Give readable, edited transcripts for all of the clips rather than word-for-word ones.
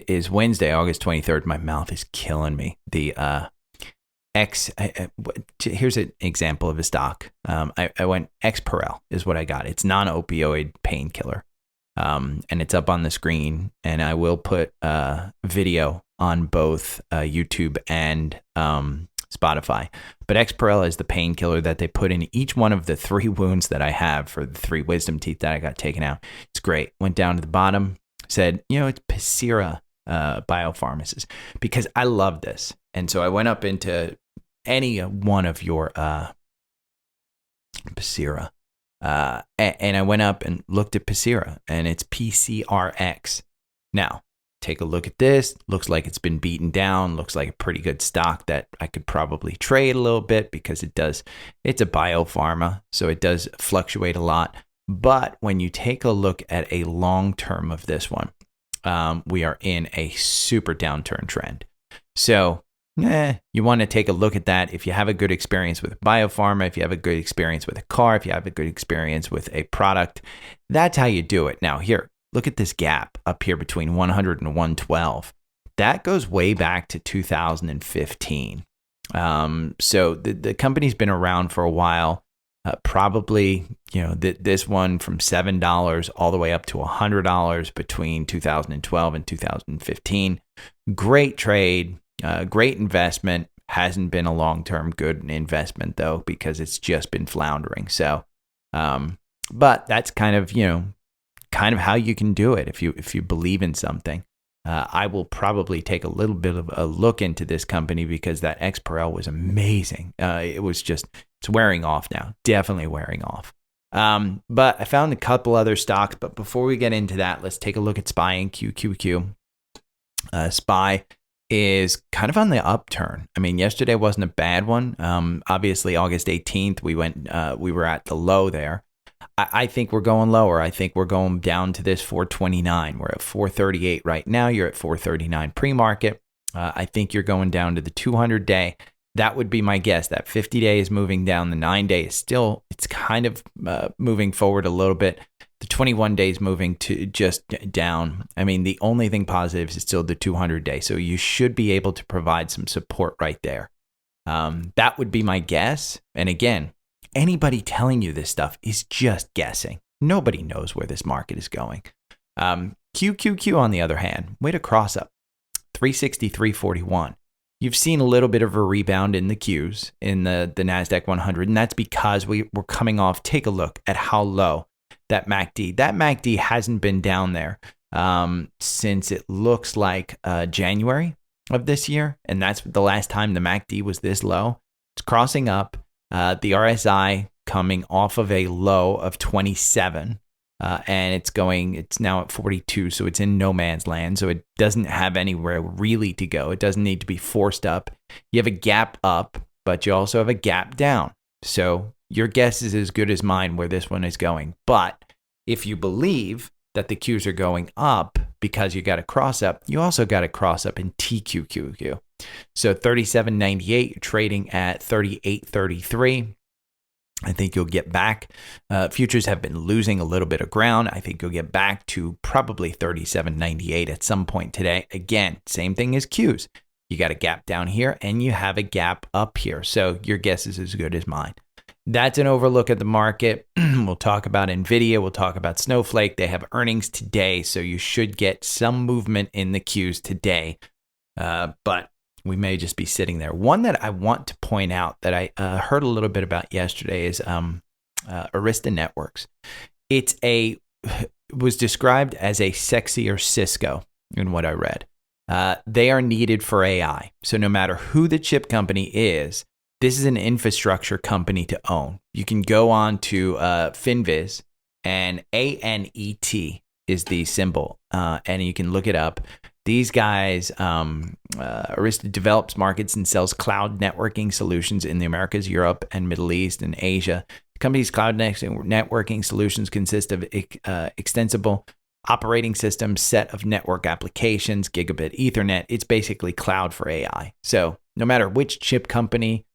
It is Wednesday, August 23rd. My mouth is killing me. The here's an example of a stock. I went Exparel is what I got. It's non-opioid painkiller. And it's up on the screen, and I will put video on both YouTube and Spotify. But Exparel is the painkiller that they put in each one of the 3 wounds that I have for the 3 wisdom teeth that I got taken out. It's great. Went down to the bottom, said, it's Pacira Biopharmacies, because I love this. And so I went up into any one of your Pacira. And I went up and looked at Pacira, and it's PCRX. Now, take a look at this. Looks like it's been beaten down. Looks like a pretty good stock that I could probably trade a little bit because it's a biopharma, so it does fluctuate a lot. But when you take a look at a long term of this one, we are in a super downturn trend. So you want to take a look at that. If you have a good experience with biopharma, if you have a good experience with a car, if you have a good experience with a product, that's how you do it. Now here, look at this gap up here between 100 and 112. That goes way back to 2015. So the company's been around for a while. Probably, this one from $7 all the way up to $100 between 2012 and 2015. Great trade. Great investment. Hasn't been a long-term good investment though, because it's just been floundering. So, but that's kind of how you can do it if you believe in something. I will probably take a little bit of a look into this company because that Exparel was amazing. It's wearing off now, definitely wearing off. But I found a couple other stocks. But before we get into that, let's take a look at SPY and QQQ. SPY is kind of on the upturn. I mean, yesterday wasn't a bad one. Obviously, August 18th, we were at the low there. I think we're going lower. I think we're going down to this 429. We're at 438 right now. You're at 439 pre-market. I think you're going down to the 200-day. That would be my guess. That 50-day is moving down. The 9-day is still, it's kind of moving forward a little bit. The 21 days moving to just down. I mean, the only thing positive is still the 200-day. So you should be able to provide some support right there. That would be my guess. And again, anybody telling you this stuff is just guessing. Nobody knows where this market is going. QQQ, on the other hand, way to cross up. 363.41. You've seen a little bit of a rebound in the Qs in the NASDAQ 100, and that's because we're coming off. Take a look at how low that MACD. That MACD hasn't been down there since it looks like January of this year, and that's the last time the MACD was this low. It's crossing up. The RSI coming off of a low of 27, and it's now at 42, so it's in no man's land, so it doesn't have anywhere really to go. It doesn't need to be forced up. You have a gap up, but you also have a gap down. So your guess is as good as mine where this one is going. But if you believe that the Qs are going up because you got a cross up, you also got a cross up in TQQQ. So 37.98, you're trading at 38.33. I think you'll get back. Futures have been losing a little bit of ground. I think you'll get back to probably 37.98 at some point today. Again, same thing as Qs. You got a gap down here and you have a gap up here. So your guess is as good as mine. That's an overlook at the market. We'll talk about NVIDIA. We'll talk about Snowflake. They have earnings today, so you should get some movement in the Qs today. But we may just be sitting there. One that I want to point out that I heard a little bit about yesterday is Arista Networks. It was described as a sexier Cisco in what I read. They are needed for AI. So no matter who the chip company is, this is an infrastructure company to own. You can go on to FinViz, and ANET is the symbol, and you can look it up. These guys, Arista develops, markets, and sells cloud networking solutions in the Americas, Europe, and Middle East, and Asia. The company's cloud networking solutions consist of extensible operating system, set of network applications, gigabit Ethernet. It's basically cloud for AI. So no matter which chip company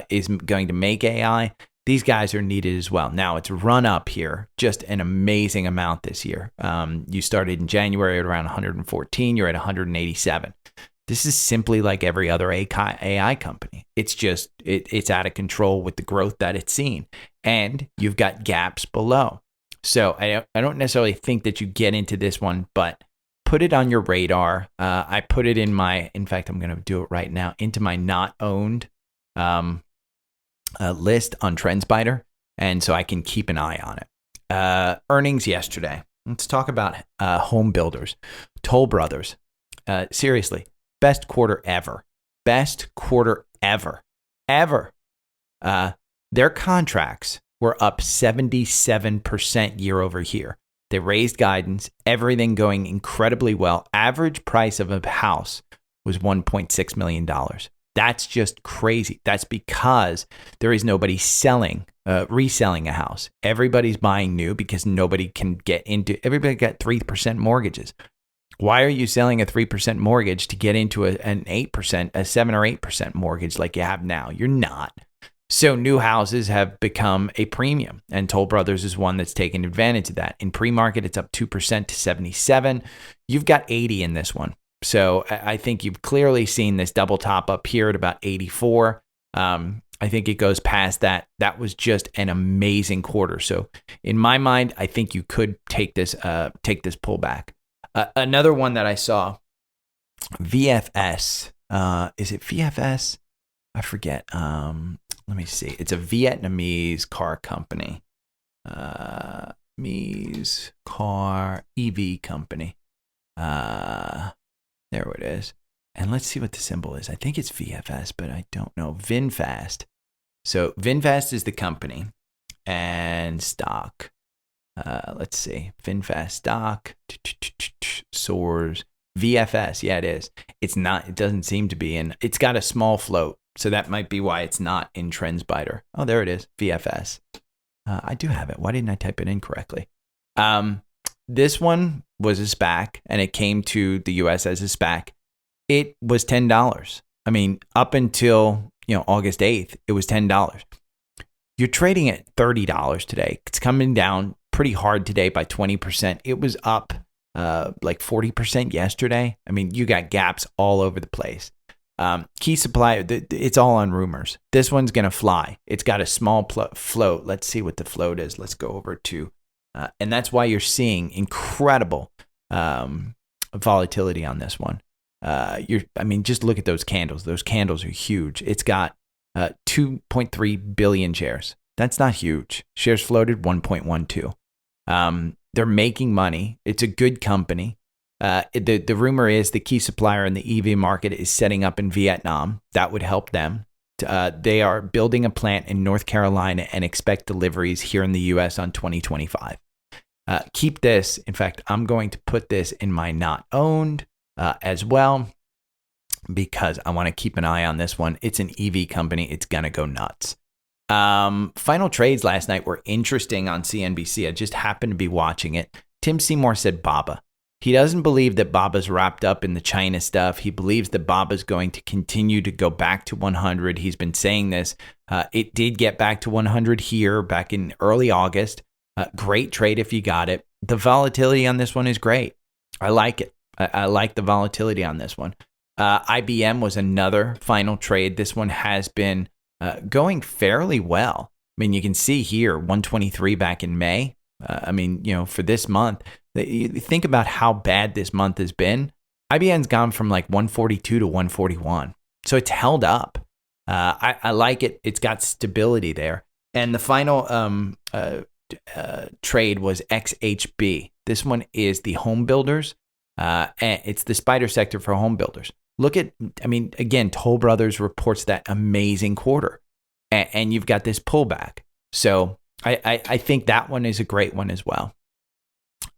is going to make AI, these guys are needed as well. Now it's run up here, just an amazing amount this year. You started in January at around 114, you're at 187. This is simply like every other AI company. It's just, it's out of control with the growth that it's seen. And you've got gaps below. So I don't necessarily think that you get into this one, but put it on your radar. I put it in fact, I'm going to do it right now, into my not owned list on TrendSpider. And so I can keep an eye on it. Earnings yesterday. Let's talk about home builders. Toll Brothers. Seriously. Best quarter ever. Best quarter ever. Ever. Their contracts were up 77% year over year. They raised guidance, everything going incredibly well. Average price of a house was $1.6 million. That's just crazy. That's because there is nobody reselling a house. Everybody's buying new because nobody can everybody got 3% mortgages. Why are you selling a 3% mortgage to get into an 8%, a 7 or 8% mortgage like you have now? You're not. So new houses have become a premium, and Toll Brothers is one that's taken advantage of that. In pre-market, it's up 2% to 77. You've got 80 in this one. So I think you've clearly seen this double top up here at about 84. I think it goes past that. That was just an amazing quarter. So in my mind, I think you could take this pullback. Another one that I saw, VFS. Is it VFS? I forget. Let me see. It's a Vietnamese car company. Vietnamese car EV company. There it is. And let's see what the symbol is. I think it's VFS, but I don't know. VinFast. So VinFast is the company and stock. Let's see. VinFast stock. Soars. VFS. Yeah, it is. It's not. It doesn't seem to be in. It's got a small float. So that might be why it's not in TrendSpider. Oh, there it is. VFS. I do have it. Why didn't I type it in correctly? This one was a SPAC, and it came to the U.S. as a SPAC. It was $10. I mean, up until August 8th, it was $10. You're trading at $30 today. It's coming down pretty hard today by 20%. It was up like 40% yesterday. I mean, you got gaps all over the place. Key supplier, it's all on rumors. This one's going to fly. It's got a small float. Let's see what the float is. Let's go over to, and that's why you're seeing incredible volatility on this one. Just look at those candles. Those candles are huge. It's got 2.3 billion shares. That's not huge. Shares floated 1.12. They're making money. It's a good company. The rumor is the key supplier in the EV market is setting up in Vietnam. That would help them. They are building a plant in North Carolina and expect deliveries here in the U.S. on 2025. Keep this. In fact, I'm going to put this in my not owned as well because I want to keep an eye on this one. It's an EV company. It's going to go nuts. Final trades last night were interesting on CNBC. I just happened to be watching it. Tim Seymour said BABA. He doesn't believe that BABA's wrapped up in the China stuff. He believes that BABA's going to continue to go back to 100. He's been saying this. It did get back to 100 here back in early August. Great trade if you got it. The volatility on this one is great. I like it. I like the volatility on this one. IBM was another final trade. This one has been going fairly well. I mean, you can see here 123 back in May. For this month, you think about how bad this month has been. IBM's gone from like 142 to 141. So it's held up. I like it. It's got stability there. And the final trade was XHB. This one is the home builders. And it's the spider sector for home builders. Again, Toll Brothers reports that amazing quarter. And you've got this pullback. So I think that one is a great one as well.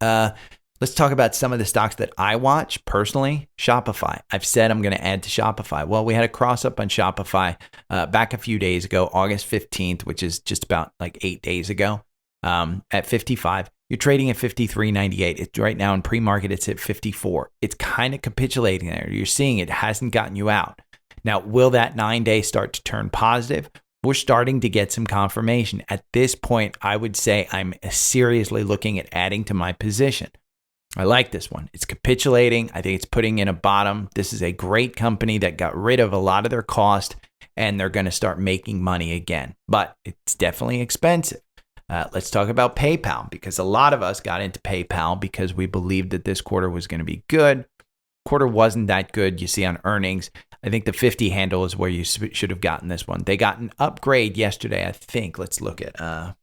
Let's talk about some of the stocks that I watch personally. Shopify. I've said I'm going to add to Shopify. Well, we had a cross up on Shopify back a few days ago, August 15th, which is just about like 8 days ago, at 55. You're trading at 53.98. It's right now in pre-market. It's at 54. It's kind of capitulating there. You're seeing it hasn't gotten you out. Now, will that 9-day start to turn positive? We're starting to get some confirmation. At this point, I would say I'm seriously looking at adding to my position. I like this one. It's capitulating. I think it's putting in a bottom. This is a great company that got rid of a lot of their cost, and they're going to start making money again. But it's definitely expensive. Let's talk about PayPal, because a lot of us got into PayPal because we believed that this quarter was going to be good. Quarter wasn't that good. You see on earnings, I think the 50 handle is where you should have gotten this one. They got an upgrade yesterday, I think. Let's look at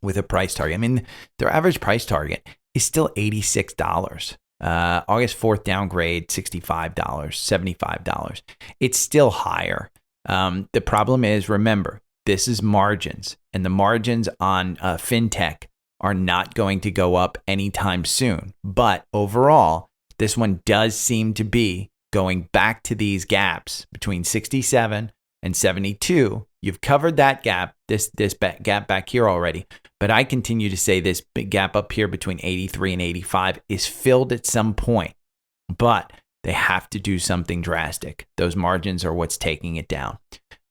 with a price target. I mean, their average price target is still $86. August 4th downgrade, $65, $75. It's still higher. The problem is, remember, this is margins, and the margins on fintech are not going to go up anytime soon. But overall, this one does seem to be going back to these gaps between 67 and 72. You've covered that gap, this gap back here already. But I continue to say this big gap up here between 83 and 85 is filled at some point. But they have to do something drastic. Those margins are what's taking it down.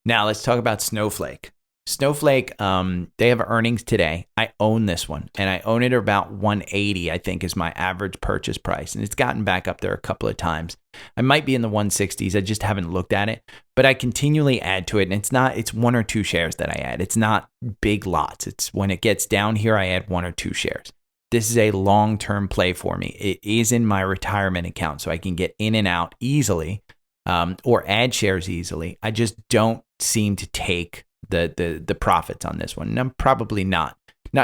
Now let's talk about Snowflake. Snowflake, they have earnings today. I own this one, and I own it at about 180, I think, is my average purchase price. And it's gotten back up there a couple of times. I might be in the 160s. I just haven't looked at it, but I continually add to it. And it's one or two shares that I add. It's not big lots. It's when it gets down here, I add one or two shares. This is a long-term play for me. It is in my retirement account, so I can get in and out easily, or add shares easily. I just don't seem to take the profits on this one. And I'm probably not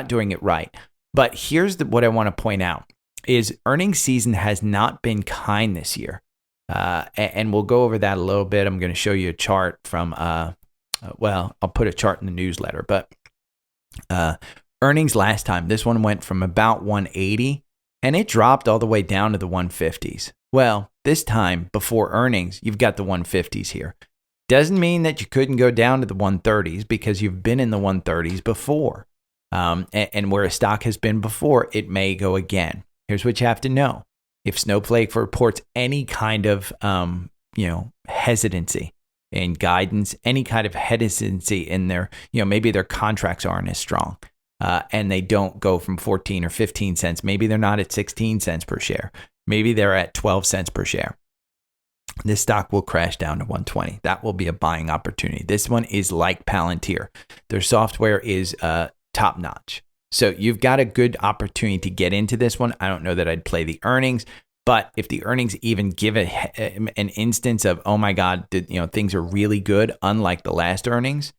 doing it right. But here's what I want to point out is earnings season has not been kind this year. And we'll go over that a little bit. I'm going to show you a chart from, I'll put a chart in the newsletter, but earnings last time, this one went from about 180 and it dropped all the way down to the 150s. Well, this time before earnings, you've got the 150s here. Doesn't mean that you couldn't go down to the 130s because you've been in the 130s before. And where a stock has been before, it may go again. Here's what you have to know. If Snowflake reports any kind of, hesitancy in guidance, any kind of hesitancy in their, maybe their contracts aren't as strong, and they don't go from 14 or 15 cents. Maybe they're not at 16 cents per share. Maybe they're at 12 cents per share. This stock will crash down to 120. That will be a buying opportunity. This one is like Palantir. Their software is top notch. So you've got a good opportunity to get into this one. I don't know that I'd play the earnings, but if the earnings even give an instance of, oh my God, things are really good, unlike the last earnings,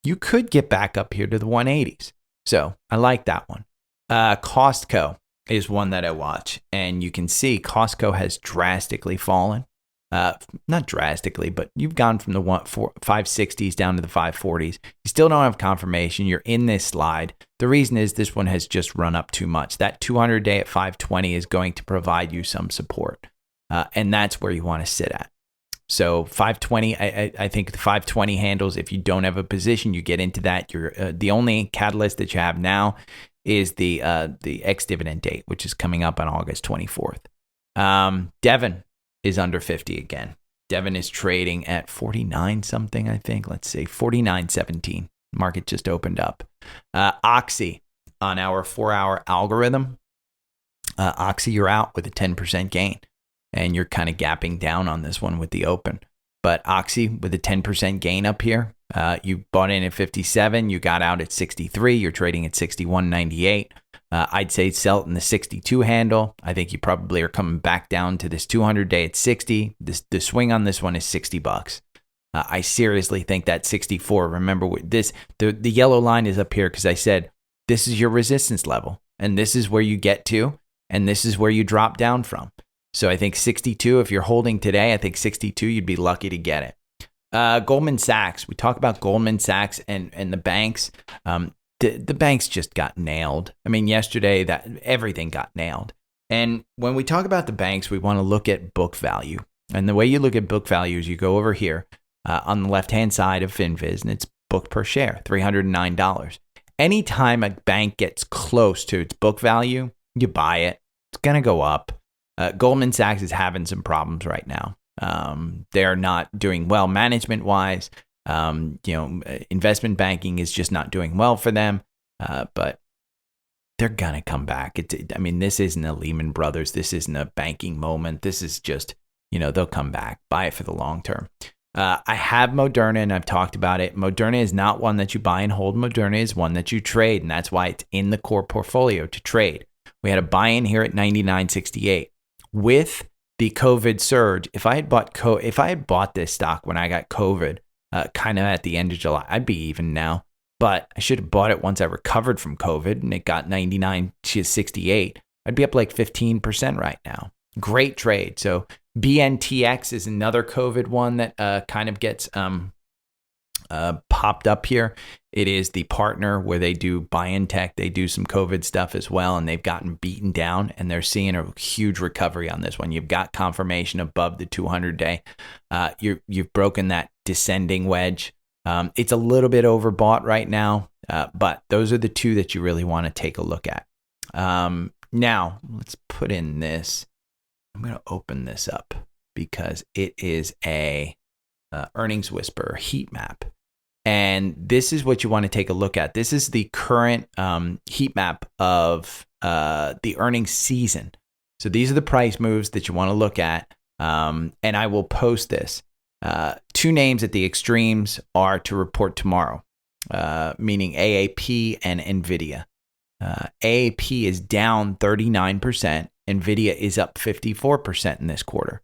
you could get back up here to the 180s. So I like that one. Costco is one that I watch, and you can see Costco has drastically fallen. Not drastically, but you've gone from the 560s down to the 540s. You still don't have confirmation. You're in this slide. The reason is this one has just run up too much. That 200-day at 520 is going to provide you some support, and that's where you want to sit at. So 520, I think the 520 handles. If you don't have a position, you get into that. You're the only catalyst that you have now is the ex-dividend date, which is coming up on August 24th. Devon is under 50 again. Devon is trading at 49 something, I think. Let's see, 49.17. Market just opened up. Oxy on our 4-hour algorithm. Oxy, you're out with a 10% gain, and you're kind of gapping down on this one with the open. But Oxy with a 10% gain up here. You bought in at 57. You got out at 63. You're trading at 61.98. I'd say sell it in the 62 handle. I think you probably are coming back down to this 200-day at 60. The swing on this one is $60. I seriously think that 64. Remember this, the yellow line is up here because I said this is your resistance level, and this is where you get to, and this is where you drop down from. So I think 62, if you're holding today, I think 62, you'd be lucky to get it. Goldman Sachs. We talk about Goldman Sachs and the banks. The banks just got nailed. I mean, yesterday that everything got nailed. And when we talk about the banks, we want to look at book value. And the way you look at book value is you go over here on the left-hand side of FinViz, and it's book per share, $309. Anytime a bank gets close to its book value, you buy it. It's going to go up. Goldman Sachs is having some problems right now. They're not doing well management-wise. Investment banking is just not doing well for them, but they're going to come back. This isn't a Lehman Brothers. This isn't a banking moment. This is just, they'll come back. Buy it for the long term. I have Moderna, and I've talked about it. Moderna is not one that you buy and hold. Moderna is one that you trade, and that's why it's in the core portfolio to trade. We had a buy-in here at 99.68. With the COVID surge, if I had bought this stock when I got COVID, kind of at the end of July, I'd be even now. But I should have bought it once I recovered from COVID, and it got 99.68. I'd be up like 15% right now. Great trade. So BNTX is another COVID one that kind of gets popped up here. It is the partner where they do BioNTech. They do some COVID stuff as well, and they've gotten beaten down, and they're seeing a huge recovery on this one. You've got confirmation above the 200-day. You've broken that descending wedge. It's a little bit overbought right now, but those are the two that you really want to take a look at. Now, let's put in this. I'm going to open this up because it is a earnings whisperer heat map. And this is what you want to take a look at. This is the current heat map of the earnings season. So these are the price moves that you want to look at. And I will post this. Two names at the extremes are to report tomorrow, meaning AAP and NVIDIA. AAP is down 39%. NVIDIA is up 54% in this quarter.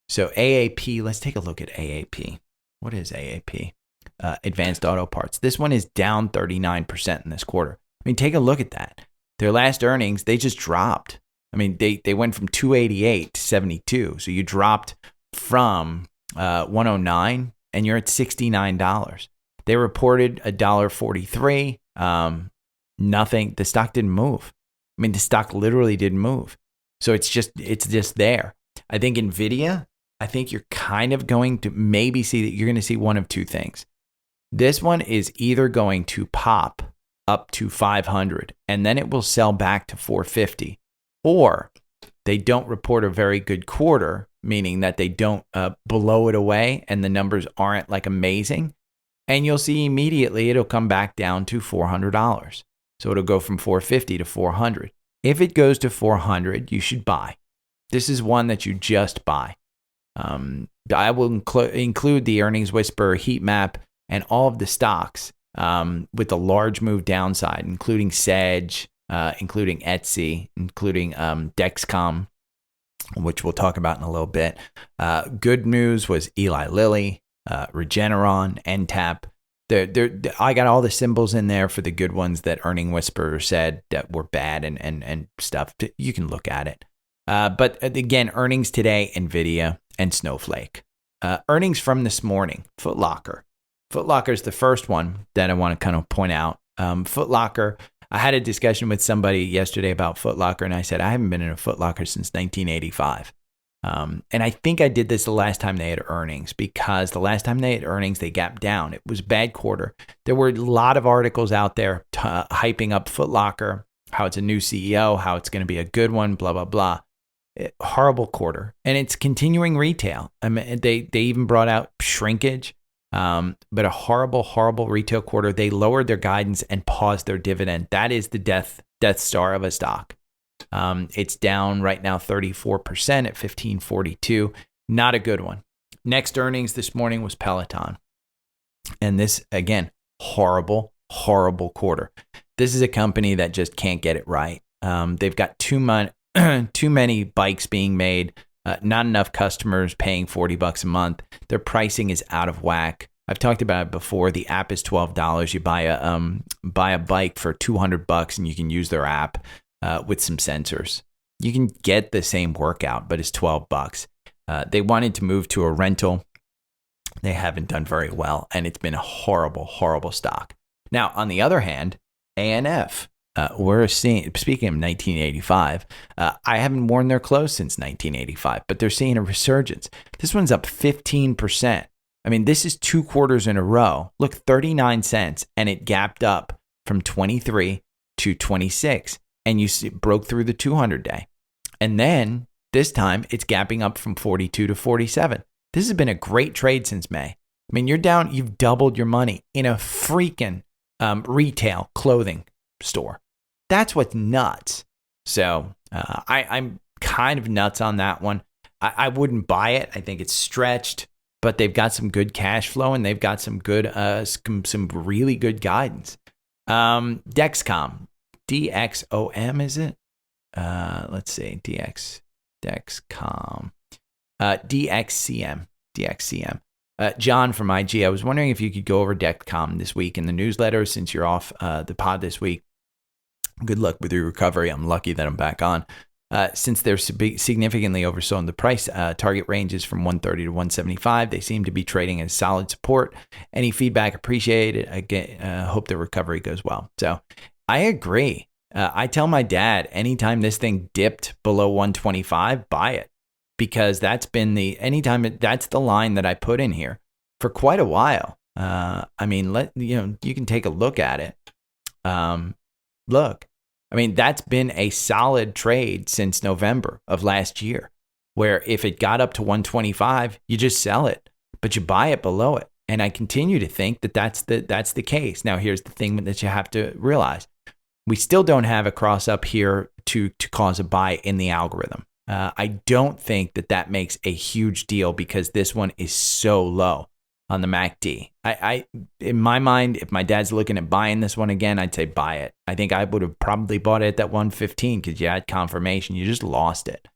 So AAP, let's take a look at AAP. What is AAP? Advanced Auto Parts. This one is down 39% in this quarter. Take a look at that. Their last earnings, they just dropped. They went from 288 to 72. So you dropped from 109 and you're at $69. They reported $1.43. Nothing. The stock didn't move. The stock literally didn't move. So it's just there. I think NVIDIA, you're kind of going to maybe see that you're going to see one of two things. This one is either going to pop up to 500 and then it will sell back to 450, or they don't report a very good quarter, meaning that they don't blow it away and the numbers aren't like amazing. And you'll see immediately it'll come back down to $400. So it'll go from 450 to 400. If it goes to 400, you should buy. This is one that you just buy. I will include the earnings whisperer heat map and all of the stocks with the large move downside, including Sedge, including Etsy, including Dexcom, which we'll talk about in a little bit. Good news was Eli Lilly, Regeneron, NTAP. I got all the symbols in there for the good ones that Earning Whisperer said that were bad and stuff. You can look at it. But again, earnings today, NVIDIA and Snowflake. Earnings from this morning, Foot Locker. Foot Locker is the first one that I want to kind of point out. Foot Locker, I had a discussion with somebody yesterday about Foot Locker, and I said, I haven't been in a Foot Locker since 1985. And I think I did this the last time they had earnings, because the last time they had earnings, they gapped down. It was a bad quarter. There were a lot of articles out there hyping up Foot Locker, how it's a new CEO, how it's going to be a good one, blah, blah, blah. Horrible quarter. And it's continuing retail. They even brought out shrinkage, but a horrible, horrible retail quarter. They lowered their guidance and paused their dividend. That is the death star of a stock. It's down right now 34% at 1542. Not a good one. Next earnings this morning was Peloton. And this, again, horrible, horrible quarter. This is a company that just can't get it right. They've got too many bikes being made, not enough customers paying $40 a month. Their pricing is out of whack. I've talked about it before. The app is $12. You buy a bike for $200 and you can use their app with some sensors. You can get the same workout, but it's $12. They wanted to move to a rental. They haven't done very well, and it's been a horrible, horrible stock. Now, on the other hand, ANF. We're seeing, speaking of 1985, I haven't worn their clothes since 1985, but they're seeing a resurgence. This one's up 15%. This is 2 quarters in a row. Look, 39 cents, and it gapped up from 23 to 26, and you see it broke through the 200-day. And then this time, it's gapping up from 42 to 47. This has been a great trade since May. I mean, you've doubled your money in a freaking retail clothing store. That's what's nuts. So I'm kind of nuts on that one. I wouldn't buy it. I think it's stretched, but they've got some good cash flow and they've got some good, some really good guidance. Dexcom, DXOM, is it? Let's see, Dexcom, DXCM. John from IG, I was wondering if you could go over Dexcom this week in the newsletter since you're off the pod this week. Good luck with your recovery. I'm lucky that I'm back on. Since they're significantly oversold, the price target ranges from 130 to 175. They seem to be trading as solid support. Any feedback appreciated. Again, hope the recovery goes well. So I agree. I tell my dad anytime this thing dipped below 125, buy it, because that's been that's the line that I put in here for quite a while. I mean, you can take a look at it. Look, I mean, that's been a solid trade since November of last year, where if it got up to 125, you just sell it, but you buy it below it. And I continue to think that that's the case. Now, here's the thing that you have to realize. We still don't have a cross up here to cause a buy in the algorithm. I don't think that makes a huge deal because this one is so low on the MACD. I in my mind, if my dad's looking at buying this one again, I'd say buy it. I think I would have probably bought it at that 115 because you had confirmation. You just lost it.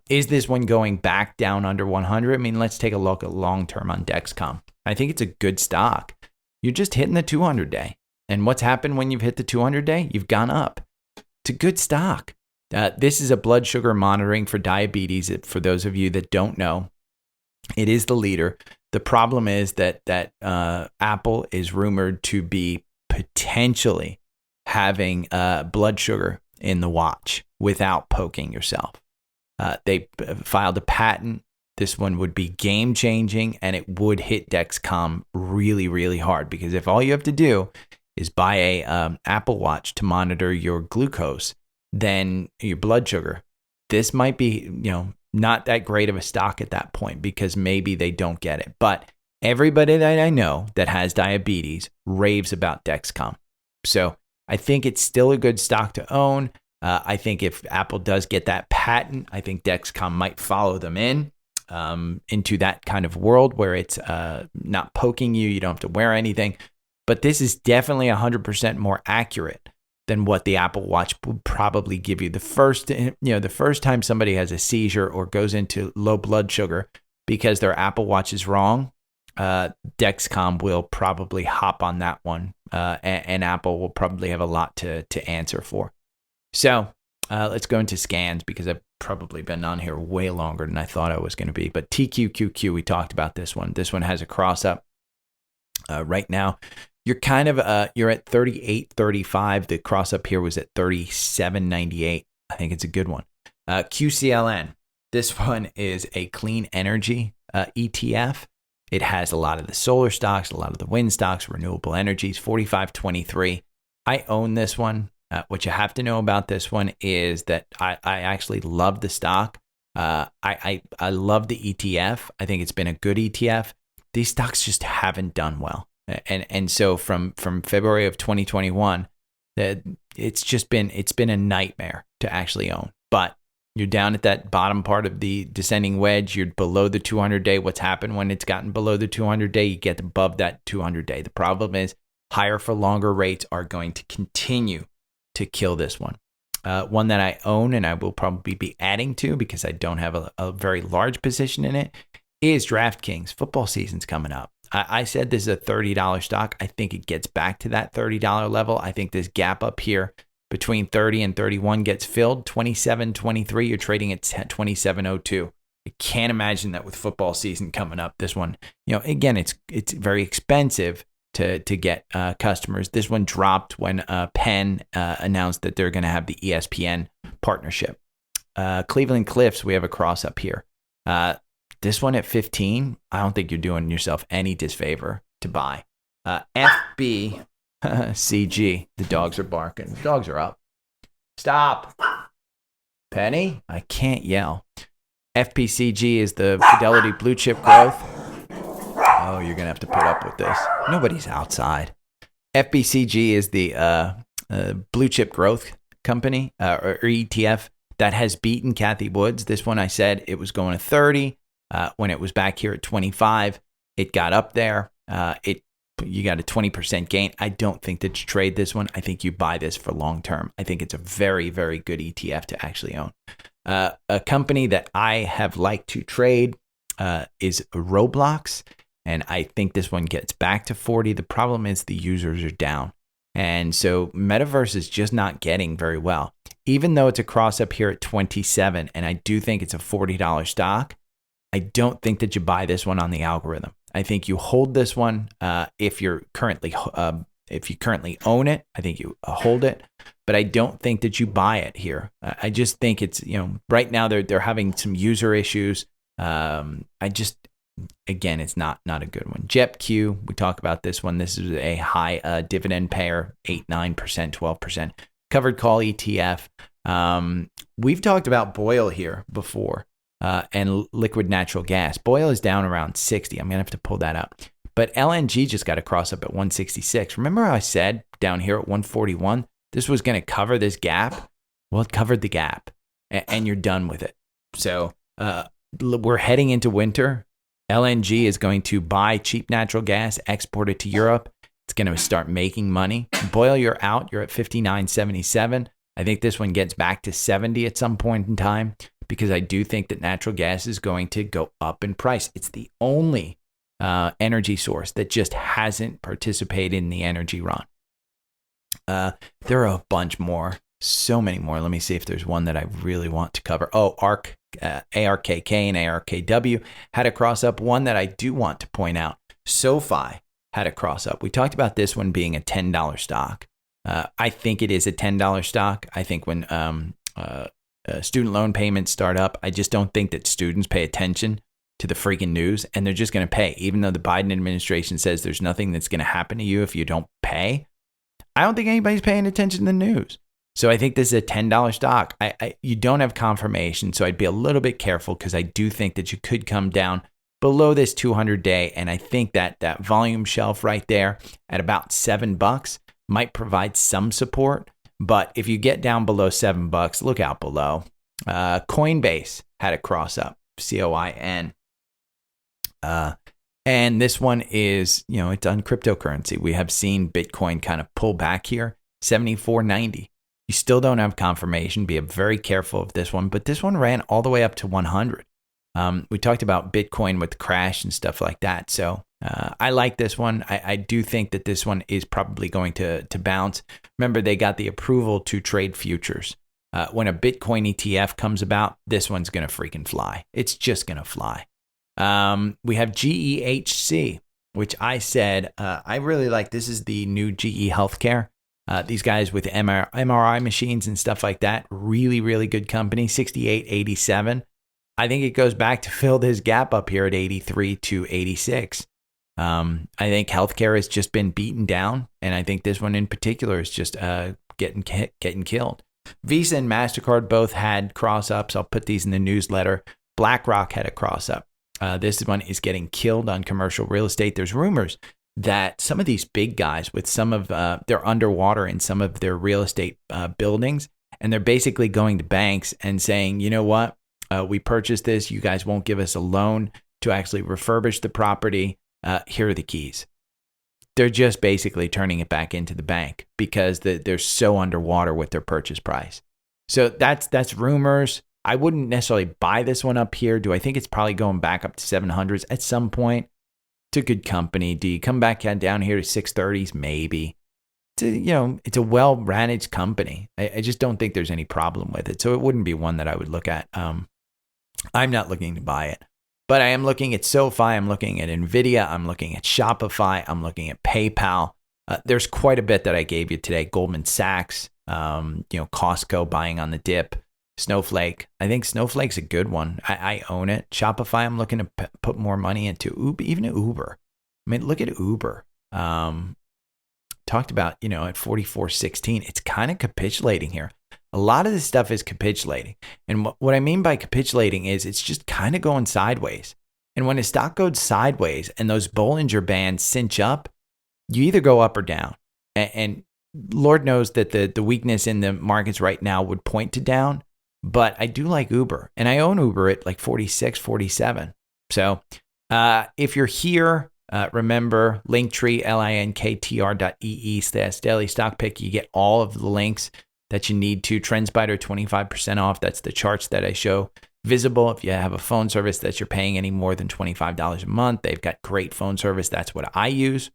Is this one going back down under 100? I mean, let's take a look at long term on Dexcom. I think it's a good stock. You're just hitting the 200 day. And what's happened when you've hit the 200 day? You've gone up. It's a good stock. This is a blood sugar monitoring for diabetes. For those of you that don't know, it is the leader. The problem is that Apple is rumored to be potentially having blood sugar in the watch without poking yourself. They filed a patent. This one would be game changing, and it would hit Dexcom really, really hard, because if all you have to do is buy a Apple Watch to monitor your glucose, then your blood sugar, this might be, not that great of a stock at that point, because maybe they don't get it. But everybody that I know that has diabetes raves about Dexcom. So I think it's still a good stock to own. I think if Apple does get that patent, I think Dexcom might follow them into that kind of world where it's not poking you. You don't have to wear anything. But this is definitely 100% more accurate than what the Apple Watch would probably give you. The first time somebody has a seizure or goes into low blood sugar because their Apple Watch is wrong, Dexcom will probably hop on that one, and Apple will probably have a lot to answer for. So let's go into scans, because I've probably been on here way longer than I thought I was going to be. But TQQQ, we talked about this one. This one has a cross up. Right now, you're kind of you're at 38.35. The cross up here was at 37.98. I think it's a good one. QCLN. This one is a clean energy ETF. It has a lot of the solar stocks, a lot of the wind stocks, renewable energies. 45.23. I own this one. What you have to know about this one is that I actually love the stock. I love the ETF. I think it's been a good ETF. These stocks just haven't done well. And so from February of 2021, it's been a nightmare to actually own. But you're down at that bottom part of the descending wedge. You're below the 200-day. What's happened when it's gotten below the 200-day? You get above that 200-day. The problem is higher for longer rates are going to continue to kill this one. One that I own and I will probably be adding to, because I don't have a very large position in it, is DraftKings. Football season's coming up. I said this is a $30 stock. I think it gets back to that $30 level. I think this gap up here between 30 and 31 gets filled. 27.23, you're trading at 27.02. I can't imagine that with football season coming up. This one, again, it's very expensive to get customers. This one dropped when Penn announced that they're going to have the ESPN partnership. Cleveland Cliffs, we have a cross up here. This one at 15, I don't think you're doing yourself any disfavor to buy. FBCG, the dogs are barking. The dogs are up. Stop. Penny, I can't yell. FPCG is the Fidelity Blue Chip Growth. Oh, you're going to have to put up with this. Nobody's outside. FBCG is the blue chip growth company or ETF that has beaten Cathie Woods. This one I said it was going to 30 when it was back here at 25. It got up there. You got a 20% gain. I don't think that you trade this one. I think you buy this for long term. I think it's a very, very good ETF to actually own. A company that I have liked to trade is Roblox. And I think this one gets back to 40. The problem is the users are down. And so Metaverse is just not getting very well. Even though it's a cross up here at 27, and I do think it's a $40 stock, I don't think that you buy this one on the algorithm. I think you hold this one if you currently own it. I think you hold it, but I don't think that you buy it here. I just think it's, right now they're having some user issues. Again, it's not a good one. JEPQ, we talk about this one. This is a high dividend payer, 8, 9%, 12%. Covered call ETF. We've talked about Boyle here before and liquid natural gas. Boyle is down around 60. I'm going to have to pull that up. But LNG just got a cross up at 166. Remember how I said down here at 141, this was going to cover this gap? Well, it covered the gap and you're done with it. So we're heading into winter. LNG is going to buy cheap natural gas, export it to Europe. It's going to start making money. Boyle, you're out. You're at 59.77. I think this one gets back to 70 at some point in time because I do think that natural gas is going to go up in price. It's the only energy source that just hasn't participated in the energy run. There are a bunch more, so many more. Let me see if there's one that I really want to cover. Oh, ARKK and ARKW had a cross up. One that I do want to point out, SoFi had a cross up. We talked about this one being a $10 stock. I think it is a $10 stock. I think when student loan payments start up, I just don't think that students pay attention to the freaking news, and they're just going to pay. Even though the Biden administration says there's nothing that's going to happen to you if you don't pay, I don't think anybody's paying attention to the news. So I think this is a $10 stock. You don't have confirmation, so I'd be a little bit careful because I do think that you could come down below this 200-day, and I think that that volume shelf right there at about $7 might provide some support. But if you get down below $7, look out below. Coinbase had a cross up, COIN. And this one is, it's on cryptocurrency. We have seen Bitcoin kind of pull back here, 74.90. You still don't have confirmation. Be very careful of this one. But this one ran all the way up to 100. We talked about Bitcoin with the crash and stuff like that. So I like this one. I do think that this one is probably going to bounce. Remember, they got the approval to trade futures. When a Bitcoin ETF comes about, this one's going to freaking fly. It's just going to fly. We have GEHC, which I said I really like. This is the new GE Healthcare. These guys with MRI machines and stuff like that. Really, really good company, 68.87. I think it goes back to fill this gap up here at 83 to 86. I think healthcare has just been beaten down, and I think this one in particular is just getting killed. Visa and MasterCard both had cross-ups. I'll put these in the newsletter. BlackRock had a cross-up. This one is getting killed on commercial real estate. There's rumors that some of these big guys with some of they're underwater in some of their real estate buildings, and they're basically going to banks and saying, you know what, we purchased this. You guys won't give us a loan to actually refurbish the property. Here are the keys. They're just basically turning it back into the bank because they're so underwater with their purchase price. So that's rumors. I wouldn't necessarily buy this one up here. Do I think it's probably going back up to 700s at some point? It's a good company. Do you come back down here to 630s? Maybe. It's a well-managed company. I just don't think there's any problem with it. So it wouldn't be one that I would look at. I'm not looking to buy it. But I am looking at SoFi, I'm looking at NVIDIA, I'm looking at Shopify, I'm looking at PayPal. There's quite a bit that I gave you today. Goldman Sachs, Costco buying on the dip, Snowflake. I think Snowflake's a good one. I own it. Shopify, I'm looking to put more money into. Uber, even Uber. I mean, look at Uber. Talked about, at 44.16. It's kind of capitulating here. A lot of this stuff is capitulating. And what I mean by capitulating is it's just kind of going sideways. And when a stock goes sideways and those Bollinger Bands cinch up, you either go up or down. And Lord knows that the weakness in the markets right now would point to down, but I do like Uber, and I own Uber at like 46, 47. So if you're here, remember Linktree, linktr.ee/daily stock pick. You get all of the links that you need to. TrendSpider 25% off. That's the charts that I show visible. If you have a phone service that you're paying any more than $25 a month, they've got great phone service. That's what I use.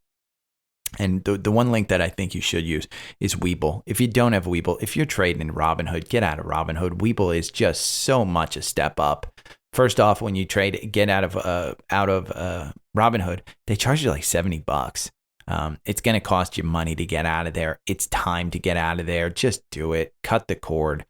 And the one link that I think you should use is Webull. If you don't have Webull, if you're trading in Robinhood, get out of Robinhood. Webull is just so much a step up. First off, when you trade, get out of Robinhood, they charge you like $70. It's going to cost you money to get out of there. It's time to get out of there. Just do it. Cut the cord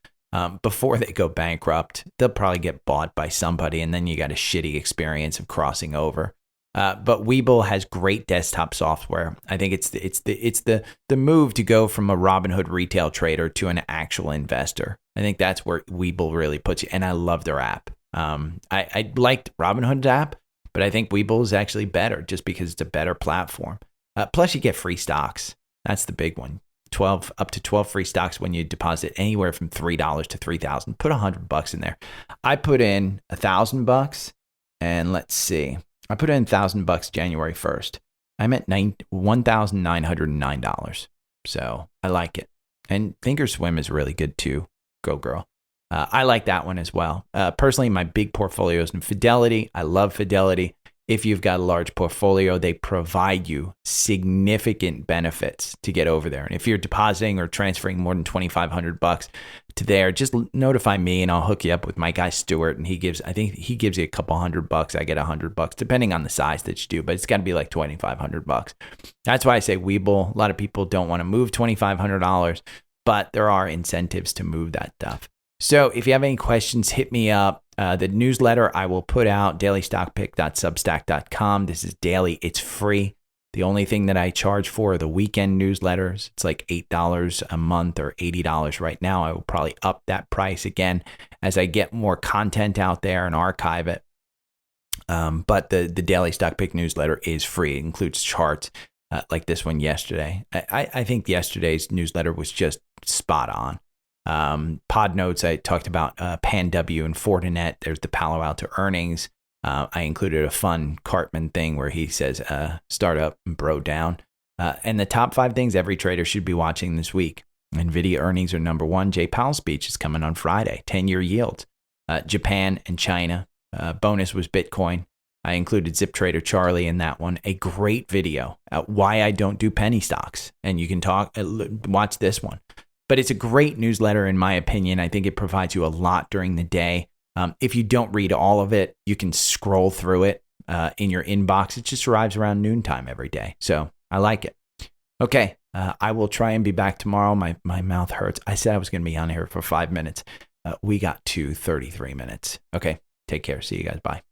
before they go bankrupt. They'll probably get bought by somebody, and then you got a shitty experience of crossing over. But Webull has great desktop software. I think it's the move to go from a Robinhood retail trader to an actual investor. I think that's where Webull really puts you. And I love their app. I liked Robinhood's app, but I think Webull is actually better just because it's a better platform. Plus, you get free stocks. That's the big one. Up to 12 free stocks when you deposit anywhere from $3 to $3,000. Put $100 in there. I put in $1,000, and let's see. I put in $1,000 January 1st. I'm at $1,909. So I like it. And Thinkorswim is really good too. Go girl. I like that one as well. Personally, my big portfolio is in Fidelity. I love Fidelity. If you've got a large portfolio, they provide you significant benefits to get over there. And if you're depositing or transferring more than $2,500 to there, just notify me and I'll hook you up with my guy Stuart. And I think he gives you a couple $100. I get $100, depending on the size that you do, but it's got to be like $2,500. That's why I say Webull. A lot of people don't want to move $2,500, but there are incentives to move that stuff. So if you have any questions, hit me up. The newsletter I will put out, dailystockpick.substack.com. This is daily. It's free. The only thing that I charge for are the weekend newsletters. It's like $8 a month or $80 right now. I will probably up that price again as I get more content out there and archive it. But the Daily Stock Pick newsletter is free. It includes charts like this one yesterday. I think yesterday's newsletter was just spot on. Pod notes, I talked about Pan W and Fortinet. There's the Palo Alto earnings. I included a fun Cartman thing where he says startup and bro down. And the top 5 things every trader should be watching this week. NVIDIA earnings are number 1. Jay Powell's speech is coming on Friday. 10-year yields. Japan and China. Bonus was Bitcoin. I included Zip Trader Charlie in that one. A great video. Why I don't do penny stocks. And you can watch this one. But it's a great newsletter, in my opinion. I think it provides you a lot during the day. If you don't read all of it, you can scroll through it in your inbox. It just arrives around noontime every day. So I like it. Okay, I will try and be back tomorrow. My mouth hurts. I said I was going to be on here for 5 minutes. We got to 33 minutes. Okay, take care. See you guys. Bye.